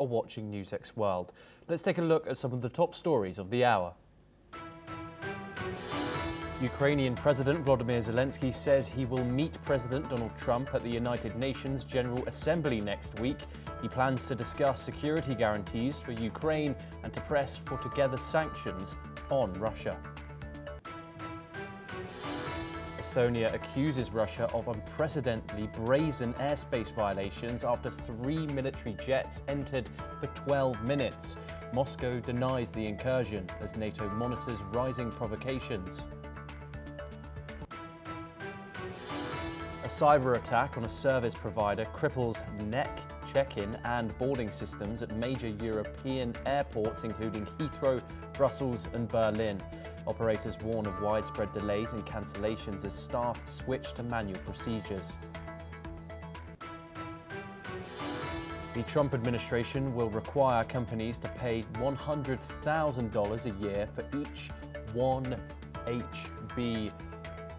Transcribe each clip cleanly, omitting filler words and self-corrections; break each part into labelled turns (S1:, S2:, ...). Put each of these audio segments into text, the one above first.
S1: are watching NewsX World. Let's take a look at some of the top stories of the hour. Ukrainian President Volodymyr Zelensky says he will meet President Donald Trump at the United Nations General Assembly next week. He plans to discuss security guarantees for Ukraine and to press for together sanctions on Russia. Estonia accuses Russia of unprecedentedly brazen airspace violations after 3 military jets entered for 12 minutes. Moscow denies the incursion as NATO monitors rising provocations. A cyber attack on a service provider cripples neck, check-in and boarding systems at major European airports including Heathrow, Brussels and Berlin. Operators warn of widespread delays and cancellations as staff switch to manual procedures. The Trump administration will require companies to pay $100,000 a year for each one H-1B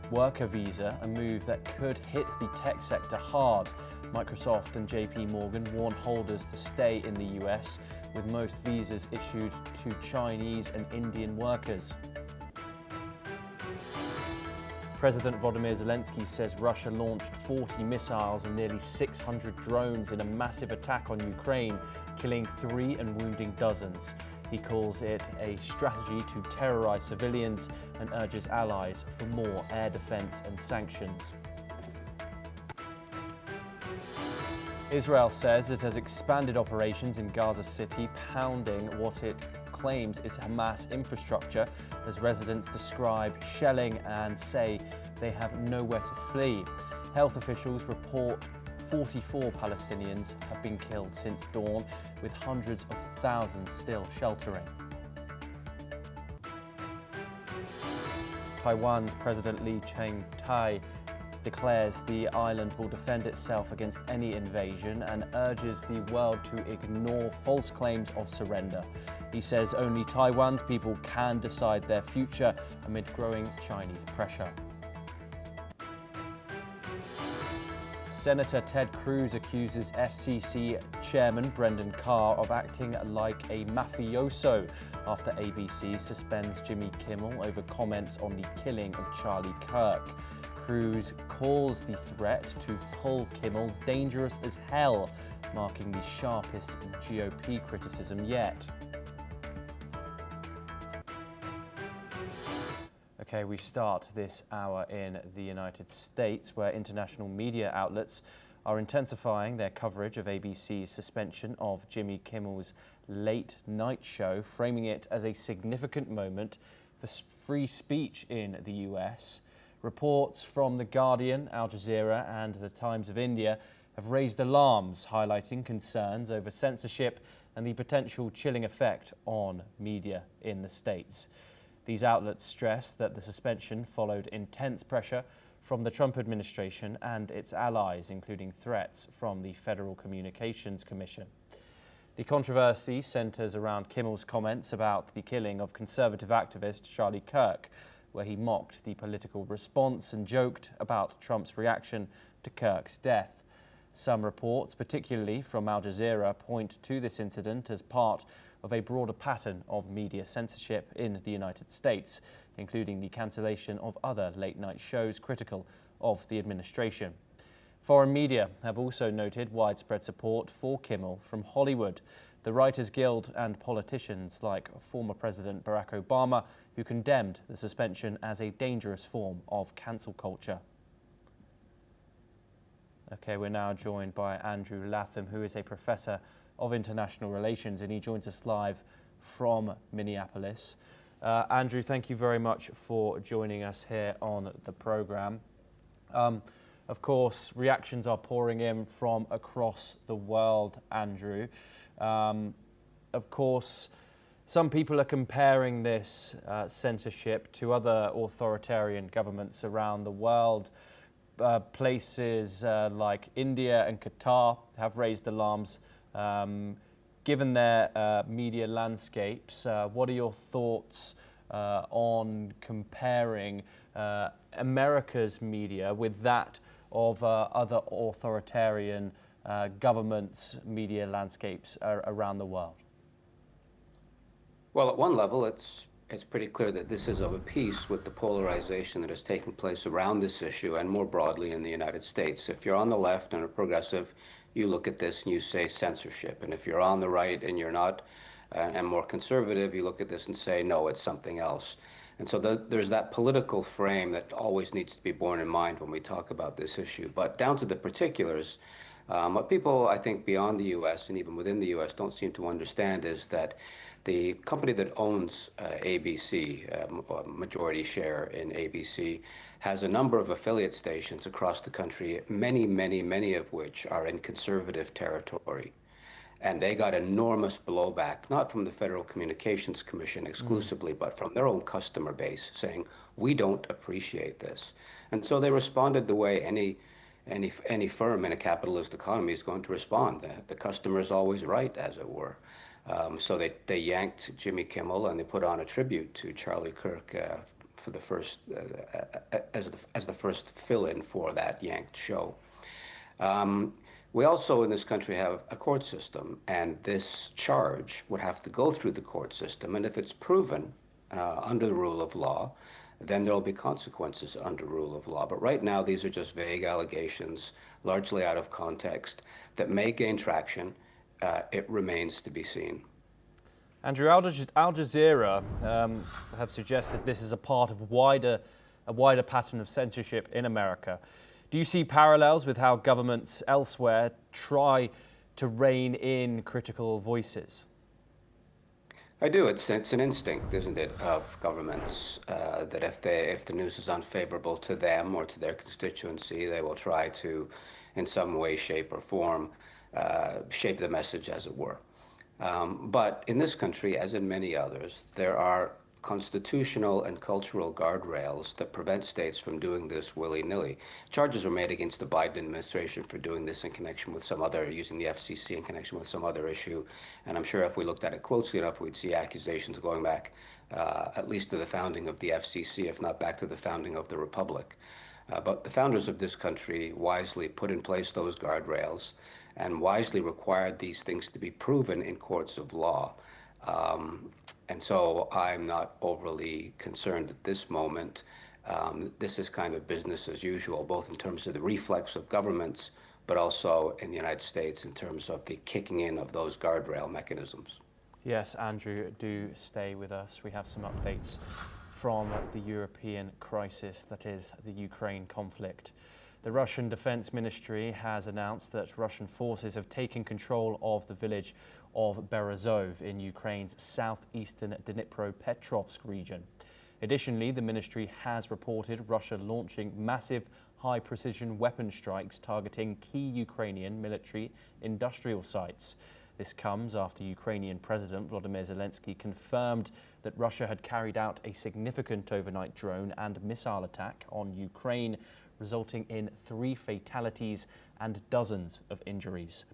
S1: worker visa, a move that could hit the tech sector hard. Microsoft and JP Morgan warn holders to stay in the US, with most visas issued to Chinese and Indian workers. President Volodymyr Zelensky says Russia launched 40 missiles and nearly 600 drones in a massive attack on Ukraine, killing 3 and wounding dozens. He calls it a strategy to terrorize civilians and urges allies for more air defense and sanctions. Israel says it has expanded operations in Gaza City, pounding what it claims is Hamas infrastructure, as residents describe shelling and say they have nowhere to flee. Health officials report 44 Palestinians have been killed since dawn, with hundreds of thousands still sheltering. Taiwan's President Lee Ching-tai declares the island will defend itself against any invasion and urges the world to ignore false claims of surrender. He says only Taiwan's people can decide their future amid growing Chinese pressure. Senator Ted Cruz accuses FCC Chairman Brendan Carr of acting like a mafioso after ABC suspends Jimmy Kimmel over comments on the killing of Charlie Kirk. Cruz calls the threat to pull Kimmel dangerous as hell, marking the sharpest GOP criticism yet. Okay, we start this hour in the United States, where international media outlets are intensifying their coverage of ABC's suspension of Jimmy Kimmel's late night show, framing it as a significant moment for free speech in the US. Reports from The Guardian, Al Jazeera and The Times of India have raised alarms, highlighting concerns over censorship and the potential chilling effect on media in the States. These outlets stress that the suspension followed intense pressure from the Trump administration and its allies, including threats from the Federal Communications Commission. The controversy centers around Kimmel's comments about the killing of conservative activist Charlie Kirk, where he mocked the political response and joked about Trump's reaction to Kirk's death. Some reports, particularly from Al Jazeera, point to this incident as part of a broader pattern of media censorship in the United States, including the cancellation of other late-night shows critical of the administration. Foreign media have also noted widespread support for Kimmel from Hollywood, the Writers Guild and politicians like former President Barack Obama, who condemned the suspension as a dangerous form of cancel culture. Okay, we're now joined by Andrew Latham, who is a professor of international relations, and he joins us live from Minneapolis. Andrew, thank you very much for joining us here on the program. Of course, reactions are pouring in from across the world, Andrew. Of course, some people are comparing this censorship to other authoritarian governments around the world. Places like India and Qatar have raised alarms. Given their media landscapes, what are your thoughts on comparing America's media with that of other authoritarian governments, media landscapes around the world?
S2: Well, at one level, it's pretty clear that this is of a piece with the polarization that has taken place around this issue and more broadly in the United States. If you're on the left and a progressive, you look at this and you say censorship. And if you're on the right and you're not, and more conservative, you look at this and say, no, it's something else. And so there's that political frame that always needs to be borne in mind when we talk about this issue. But down to the particulars, what people, I think, beyond the U.S. and even within the U.S. don't seem to understand is that the company that owns ABC, majority share in ABC, has a number of affiliate stations across the country, many of which are in conservative territory. And they got enormous blowback, not from the Federal Communications Commission exclusively, but from their own customer base, saying, we don't appreciate this. And so they responded the way any firm in a capitalist economy is going to respond. The customer is always right, as it were. So they yanked Jimmy Kimmel and they put on a tribute to Charlie Kirk for the first as the first fill-in for that yanked show. We also in this country have a court system, and this charge would have to go through the court system. And if it's proven under the rule of law, then there will be consequences under rule of law. But right now, these are just vague allegations, largely out of context, that may gain traction. It remains to be seen.
S1: Andrew, Al Jazeera have suggested this is a part of a wider pattern of censorship in America. Do you see parallels with how governments elsewhere try to rein in critical voices?
S2: I do. It's an instinct, isn't it, of governments that if the news is unfavorable to them or to their constituency, they will try to, in some way, shape or form, shape the message, as it were. But in this country, as in many others, there are constitutional and cultural guardrails that prevent states from doing this willy-nilly. Charges were made against the Biden administration for doing this in connection with some other, using the FCC in connection with some other issue. And I'm sure if we looked at it closely enough, we'd see accusations going back at least to the founding of the FCC, if not back to the founding of the Republic. But the founders of this country wisely put in place those guardrails and wisely required these things to be proven in courts of law. And so I'm not overly concerned at this moment. This is kind of business as usual, both in terms of the reflex of governments, but also in the United States in terms of the kicking in of those guardrail mechanisms.
S1: Yes, Andrew, do stay with us. We have some updates from the European crisis, that is the Ukraine conflict. The Russian Defense Ministry has announced that Russian forces have taken control of the village of Berezov in Ukraine's southeastern Dnipropetrovsk region. Additionally, the ministry has reported Russia launching massive high-precision weapon strikes targeting key Ukrainian military industrial sites. This comes after Ukrainian President Volodymyr Zelensky confirmed that Russia had carried out a significant overnight drone and missile attack on Ukraine, resulting in 3 fatalities and dozens of injuries.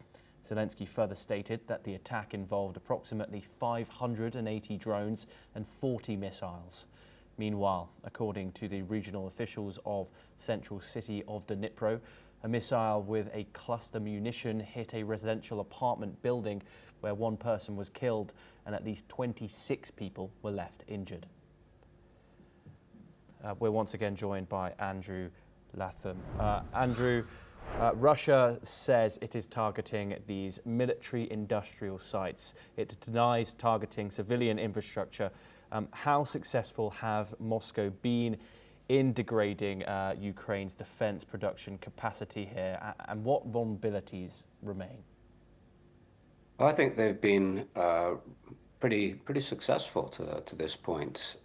S1: Zelensky further stated that the attack involved approximately 580 drones and 40 missiles. Meanwhile, according to the regional officials of central city of Dnipro, a missile with a cluster munition hit a residential apartment building where 1 person was killed and at least 26 people were left injured. We're once again joined by Andrew Latham. Andrew, Russia says it is targeting these military industrial sites. It denies targeting civilian infrastructure. How successful have Moscow been in degrading Ukraine's defense production capacity here, and what vulnerabilities remain?
S2: Well, I think they've been pretty successful to this point.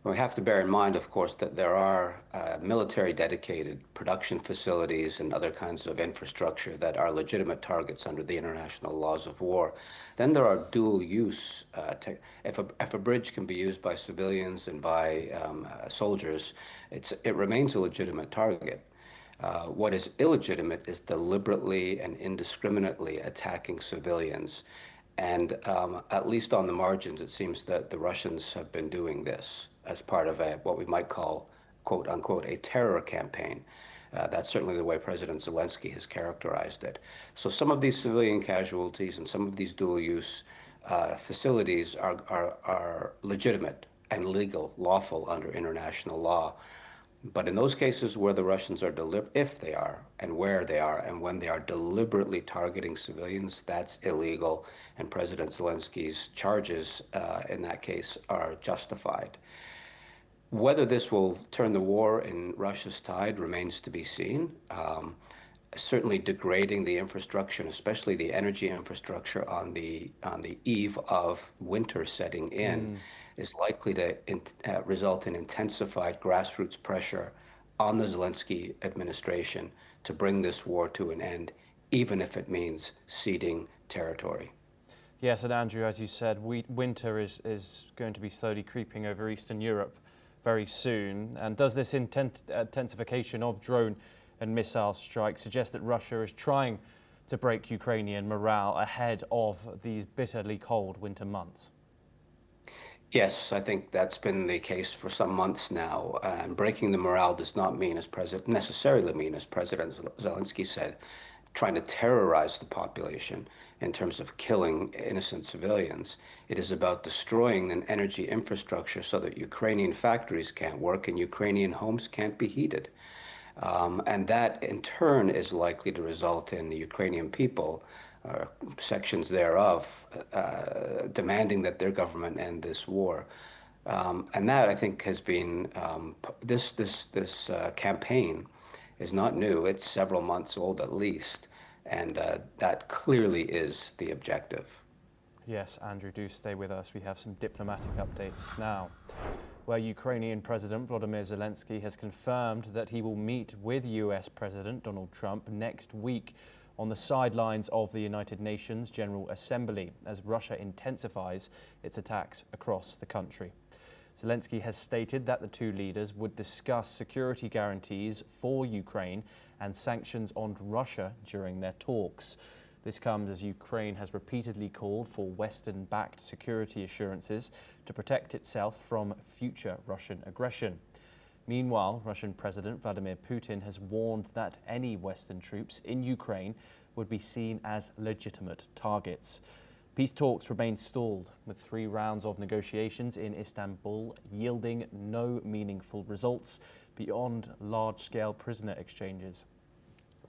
S2: We have to bear in mind, of course, that there are military dedicated production facilities and other kinds of infrastructure that are legitimate targets under the international laws of war. Then there are dual use. If a bridge can be used by civilians and by soldiers, it remains a legitimate target. What is illegitimate is deliberately and indiscriminately attacking civilians. And at least on the margins, it seems that the Russians have been doing this as part of what we might call, quote unquote, a terror campaign. That's certainly the way President Zelensky has characterized it. So some of these civilian casualties and some of these dual-use facilities are legitimate and legal, lawful under international law. But in those cases where the Russians are if they are, and where they are, and when they are deliberately targeting civilians, that's illegal. And President Zelensky's charges in that case are justified. Whether this will turn the war in Russia's tide remains to be seen. Certainly degrading the infrastructure, and especially the energy infrastructure on the eve of winter setting in, is likely to result in intensified grassroots pressure on the Zelensky administration to bring this war to an end, even if it means ceding territory.
S1: Yes, and Andrew, as you said, winter is going to be slowly creeping over Eastern Europe very soon. And does this intensification of drone and missile strikes suggest that Russia is trying to break Ukrainian morale ahead of these bitterly cold winter months?
S2: Yes, I think that's been the case for some months now. And breaking the morale does not mean, necessarily mean, as President Zelensky said, trying to terrorize the population in terms of killing innocent civilians. It is about destroying an energy infrastructure so that Ukrainian factories can't work and Ukrainian homes can't be heated. And that, in turn, is likely to result in the Ukrainian people, sections thereof, demanding that their government end this war. And that, I think, has been this campaign is not new. It's several months old at least, and that clearly is the objective.
S1: Yes, Andrew, do stay with us. We have some diplomatic updates now, where Ukrainian President Volodymyr Zelensky has confirmed that he will meet with US President Donald Trump next week on the sidelines of the United Nations General Assembly as Russia intensifies its attacks across the country. Zelensky has stated that the two leaders would discuss security guarantees for Ukraine and sanctions on Russia during their talks. This comes as Ukraine has repeatedly called for Western-backed security assurances to protect itself from future Russian aggression. Meanwhile, Russian President Vladimir Putin has warned that any Western troops in Ukraine would be seen as legitimate targets. Peace talks remain stalled, with 3 rounds of negotiations in Istanbul yielding no meaningful results beyond large-scale prisoner exchanges.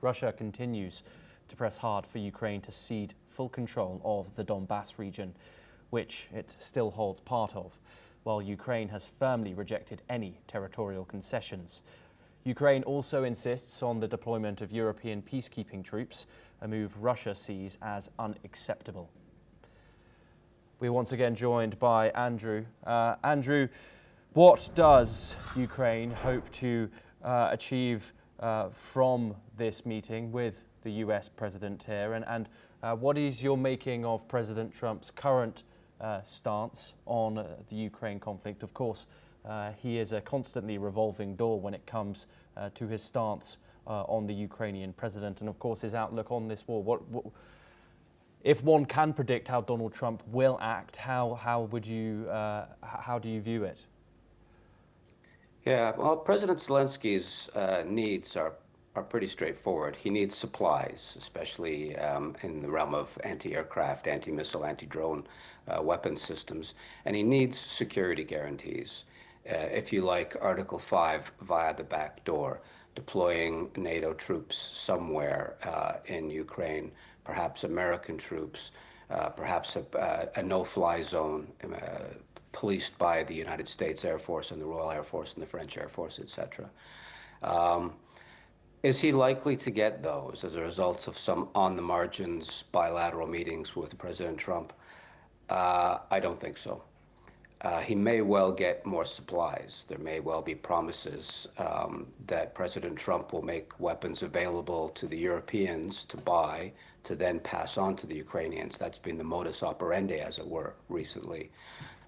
S1: Russia continues to press hard for Ukraine to cede full control of the Donbass region, which it still holds part of, while Ukraine has firmly rejected any territorial concessions. Ukraine also insists on the deployment of European peacekeeping troops, a move Russia sees as unacceptable. We're once again joined by Andrew. Andrew, what does Ukraine hope to achieve from this meeting with the US president here? And what is your making of President Trump's current stance on the Ukraine conflict? Of course, he is a constantly revolving door when it comes to his stance on the Ukrainian president and, of course, his outlook on this war. If one can predict how Donald Trump will act, how do you view it?
S2: Yeah, well, President Zelensky's needs are pretty straightforward. He needs supplies, especially in the realm of anti-aircraft, anti-missile, anti-drone weapon systems, and he needs security guarantees. If you like, Article 5 via the back door, deploying NATO troops somewhere in Ukraine, perhaps American troops, perhaps a no-fly zone policed by the United States Air Force and the Royal Air Force and the French Air Force, etc. Is he likely to get those as a result of some on-the-margins bilateral meetings with President Trump? I don't think so. He may well get more supplies. There may well be promises that President Trump will make weapons available to the Europeans to buy, to then pass on to the Ukrainians. That's been the modus operandi, as it were, recently.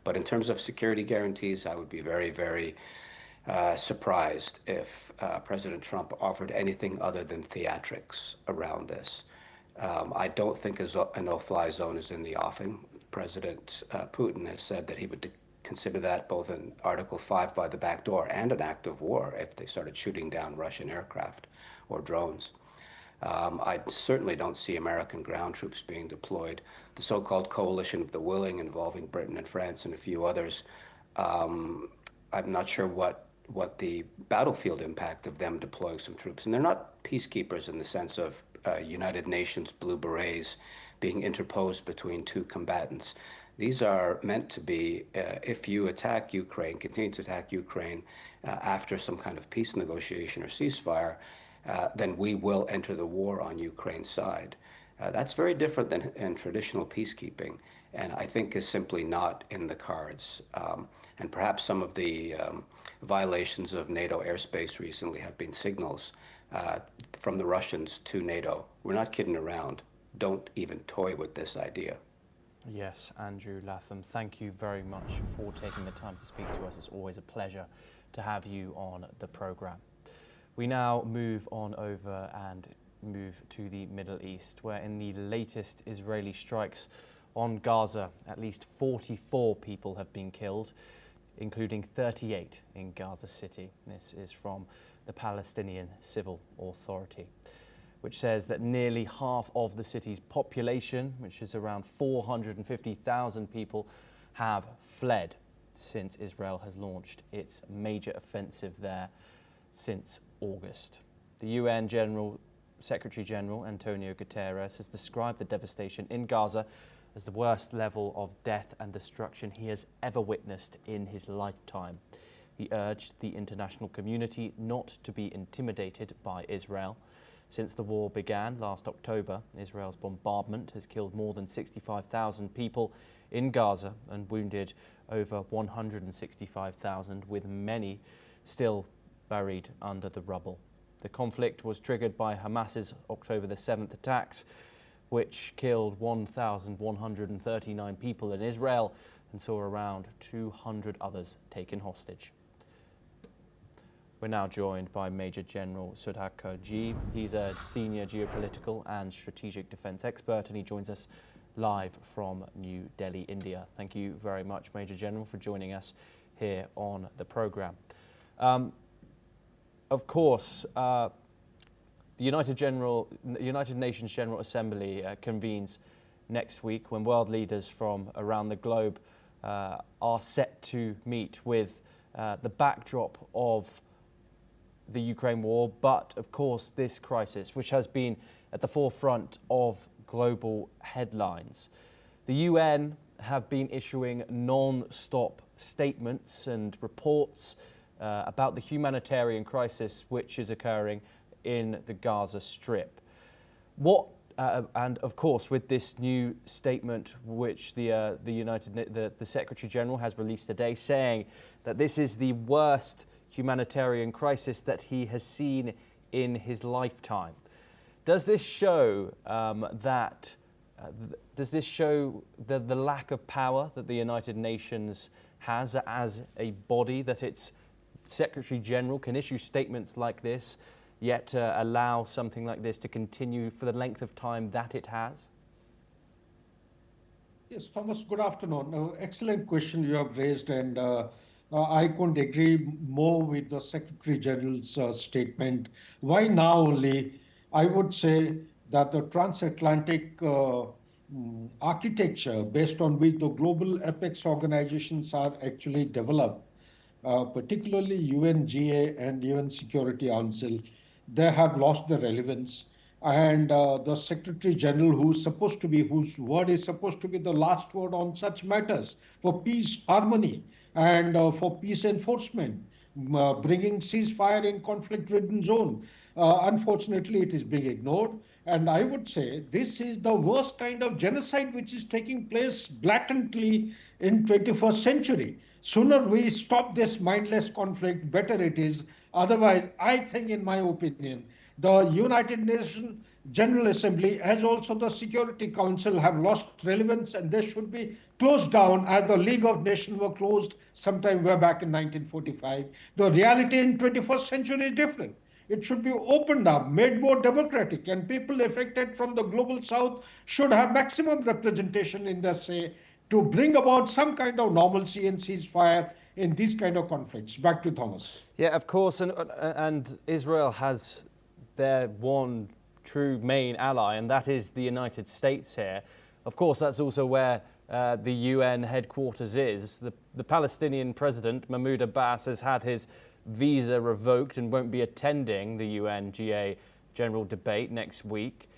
S2: But in terms of security guarantees, I would be very, very surprised if President Trump offered anything other than theatrics around this. I don't think a no-fly zone is in the offing. President Putin has said that he would consider that both an Article 5 by the back door and an act of war if they started shooting down Russian aircraft or drones. I certainly don't see American ground troops being deployed. The so-called coalition of the willing, involving Britain and France and a few others, I'm not sure what the battlefield impact of them deploying some troops. And they're not peacekeepers in the sense of United Nations Blue Berets being interposed between two combatants. These are meant to be, if you attack Ukraine, continue to attack Ukraine after some kind of peace negotiation or ceasefire, then we will enter the war on Ukraine's side. That's very different than in traditional peacekeeping, and I think is simply not in the cards. And perhaps some of the violations of NATO airspace recently have been signals from the Russians to NATO. We're not kidding around. Don't even toy with this idea.
S1: Yes, Andrew Latham, thank you very much for taking the time to speak to us. It's always a pleasure to have you on the programme. We now move on over and move to the Middle East, where in the latest Israeli strikes on Gaza, at least 44 people have been killed, including 38 in Gaza City. This is from the Palestinian Civil Authority, which says that nearly half of the city's population, which is around 450,000 people, have fled since Israel has launched its major offensive there since August. The UN Secretary General Antonio Guterres has described the devastation in Gaza as the worst level of death and destruction he has ever witnessed in his lifetime. He urged the international community not to be intimidated by Israel. Since the war began last October, Israel's bombardment has killed more than 65,000 people in Gaza and wounded over 165,000, with many still buried under the rubble. The conflict was triggered by Hamas's October the 7th attacks, which killed 1,139 people in Israel and saw around 200 others taken hostage. We're now joined by Major General Sudhakar Ji. He's a senior geopolitical and strategic defence expert, and he joins us live from New Delhi, India. Thank you very much, Major General, for joining us here on the programme. Of course, the United Nations General Assembly convenes next week, when world leaders from around the globe are set to meet with the backdrop of the Ukraine war, but of course this crisis, which has been at the forefront of global headlines. The UN have been issuing non-stop statements and reports about the humanitarian crisis which is occurring in the Gaza Strip. And of course, with this new statement, which the Secretary General has released today, saying that this is the worst humanitarian crisis that he has seen in his lifetime. Does this show the lack of power that the United Nations has as a body, that its Secretary General can issue statements like this, yet allow something like this to continue for the length of time that it has?
S3: Yes, Thomas, good afternoon. Excellent question you have raised, and I couldn't agree more with the Secretary General's statement. Why now only? I would say that the transatlantic architecture based on which the global apex organizations are actually developed, particularly UNGA and UN Security Council, they have lost their relevance. And the Secretary General, whose word is supposed to be the last word on such matters for peace, harmony, and for peace enforcement, bringing ceasefire in conflict-ridden zone. Unfortunately, it is being ignored. And I would say this is the worst kind of genocide which is taking place blatantly in 21st century. Sooner we stop this mindless conflict, better it is. Otherwise, I think, in my opinion, the United Nations General Assembly, as also the Security Council, have lost relevance, and they should be closed down as the League of Nations were closed sometime way back in 1945. The reality in 21st century is different. It should be opened up, made more democratic, and people affected from the global south should have maximum representation in the say. to bring about some kind of normalcy and ceasefire in these kind of conflicts. Back to Thomas.
S1: Yeah, of course, and Israel has their one true main ally, and that is the United States here. Of course, that's also where the UN headquarters is. The Palestinian president, Mahmoud Abbas, has had his visa revoked and won't be attending the UNGA general debate next week.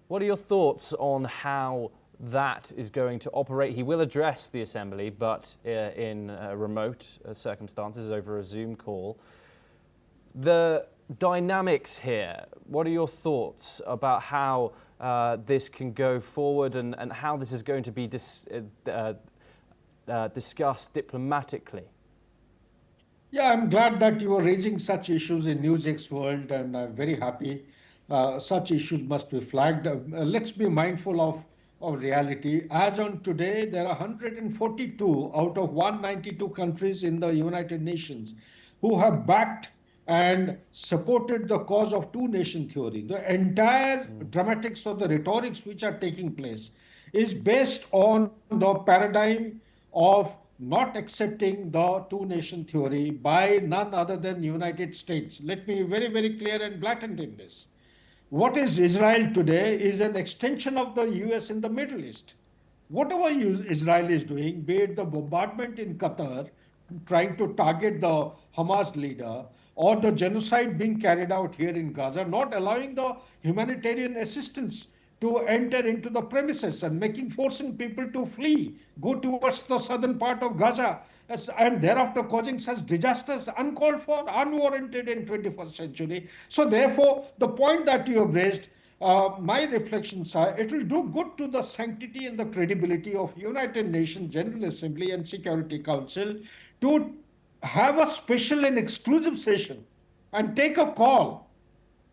S1: What are your thoughts on how that is going to operate? He will address the assembly, but in remote circumstances over a Zoom call. The dynamics here, what are your thoughts about how this can go forward and how this is going to be discussed diplomatically?
S3: Yeah, I'm glad that you are raising such issues in NewsX world, and I'm very happy. Such issues must be flagged. Let's be mindful of reality. As on today, there are 142 out of 192 countries in the United Nations who have backed and supported the cause of two-nation theory. The entire dramatics of the rhetorics which are taking place is based on the paradigm of not accepting the two-nation theory by none other than the United States. Let me be very, very clear and blatant in this. What is Israel today is an extension of the US in the Middle East. Whatever Israel is doing, be it the bombardment in Qatar, trying to target the Hamas leader, or the genocide being carried out here in Gaza, not allowing the humanitarian assistance to enter into the premises and forcing people to flee, go towards the southern part of Gaza, and thereafter causing such disasters uncalled for, unwarranted in 21st century. So therefore, the point that you have raised, my reflections are, it will do good to the sanctity and the credibility of United Nations General Assembly and Security Council to have a special and exclusive session and take a call.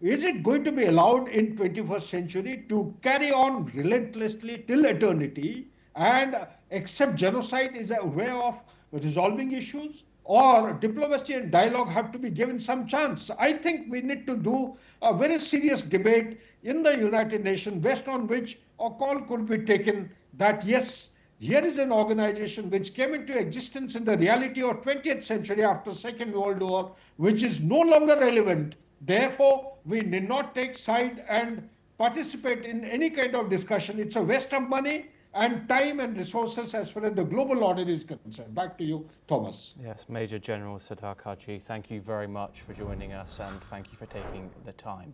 S3: Is it going to be allowed in 21st century to carry on relentlessly till eternity and accept genocide as a way of resolving issues, or diplomacy and dialogue have to be given some chance? I think we need to do a very serious debate in the United Nations based on which a call could be taken that yes, here is an organization which came into existence in the reality of 20th century after Second World War, which is no longer relevant. Therefore, we need not take side and participate in any kind of discussion. It's a waste of money and time and resources as far as the global order is concerned. Back to you, Thomas.
S1: Yes, Major General Sadar Kaji, thank you very much for joining us and thank you for taking the time.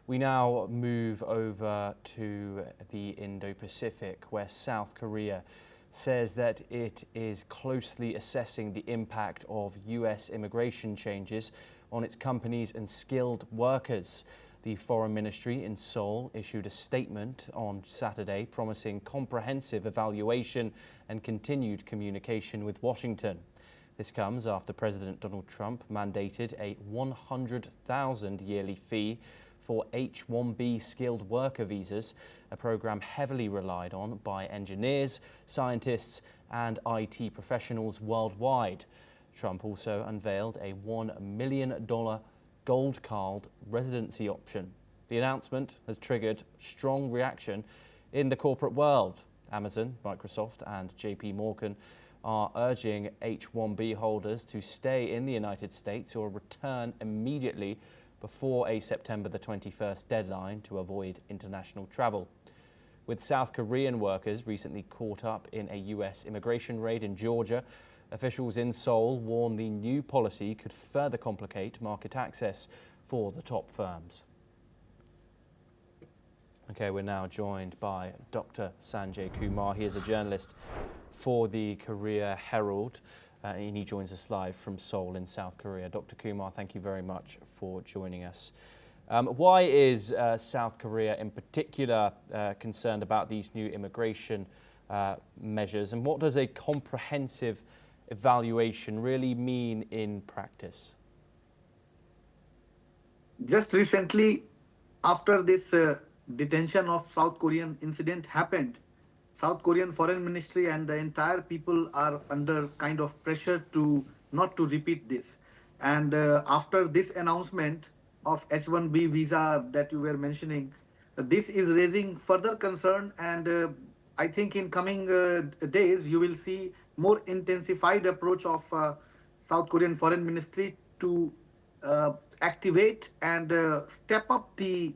S1: We now move over to the Indo-Pacific, where South Korea says that it is closely assessing the impact of US immigration changes on its companies and skilled workers. The Foreign Ministry in Seoul issued a statement on Saturday promising comprehensive evaluation and continued communication with Washington. This comes after President Donald Trump mandated a $100,000 yearly fee for H-1B skilled worker visas, a program heavily relied on by engineers, scientists and IT professionals worldwide. Trump also unveiled a $1 million gold card residency option. The announcement has triggered strong reaction in the corporate world. Amazon, Microsoft and JP Morgan are urging H-1B holders to stay in the United States or return immediately before a September the 21st deadline to avoid international travel. With South Korean workers recently caught up in a US immigration raid in Georgia, officials in Seoul warn the new policy could further complicate market access for the top firms. Okay, we're now joined by Dr. Sanjay Kumar. He is a journalist for the Korea Herald, and he joins us live from Seoul in South Korea. Dr. Kumar, thank you very much for joining us. Why is South Korea in particular concerned about these new immigration measures, and what does a comprehensive evaluation really mean in practice?
S4: Just recently, after this detention of South Korean incident happened, South Korean Foreign Ministry and the entire people are under kind of pressure to not to repeat this. And after this announcement of H-1B visa that you were mentioning, this is raising further concern, and I think in coming days, you will see more intensified approach of South Korean Foreign Ministry to activate and step up the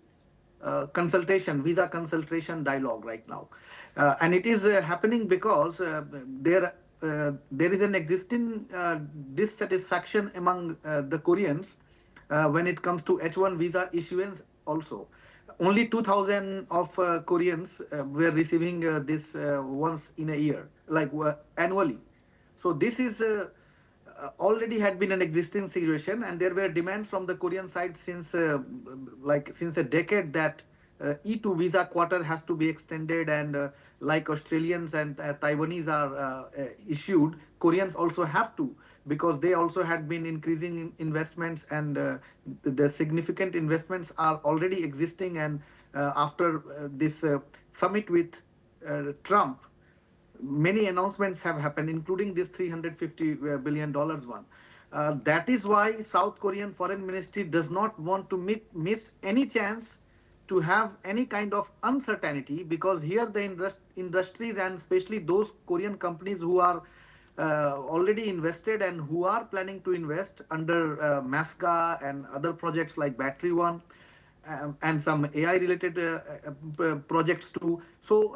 S4: visa consultation dialogue right now. And it is happening because there is an existing dissatisfaction among the Koreans when it comes to H1 visa issuance also. Only 2,000 of Koreans were receiving this once in a year, like annually. So this is already had been an existing situation, and there were demands from the Korean side since since a decade that E2 visa quarter has to be extended, and like Australians and Taiwanese are issued, Koreans also have to, because they also had been increasing in investments, and the significant investments are already existing. And after this summit with Trump, many announcements have happened, including this $350 billion one. That is why South Korean Foreign Ministry does not want to miss any chance to have any kind of uncertainty, because here the industries, and especially those Korean companies who are already invested and who are planning to invest under MASCA and other projects like Battery One, and some AI related projects too. So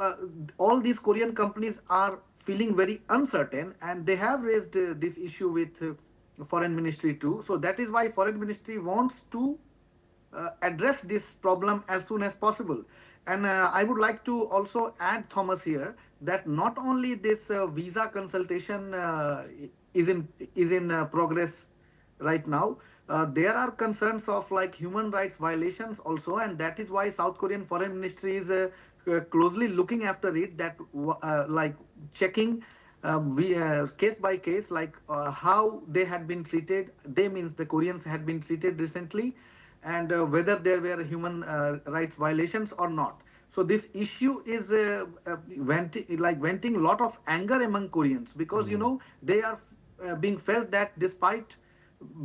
S4: all these Korean companies are feeling very uncertain, and they have raised this issue with foreign ministry too. So that is why foreign ministry wants to address this problem as soon as possible. And I would like to also add, Thomas, here, that not only this visa consultation is in progress right now, there are concerns of like human rights violations also, and that is why South Korean Foreign Ministry is closely looking after it, that like checking case by case, like how they had been treated. They means the Koreans had been treated recently, and whether there were human rights violations or not. So this issue is venting a lot of anger among Koreans, because you know they are being felt that despite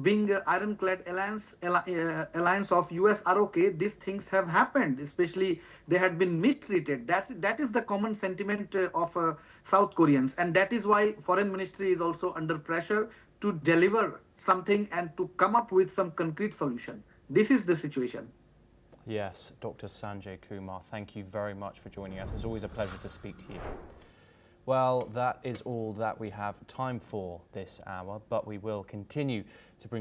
S4: being ironclad alliance of US ROK, these things have happened. Especially they had been mistreated. That is the common sentiment of South Koreans, and that is why Foreign Ministry is also under pressure to deliver something and to come up with some concrete solution. This is the situation.
S1: Yes, Dr. Sanjay Kumar, thank you very much for joining us. It's always a pleasure to speak to you. Well, that is all that we have time for this hour, but we will continue to bring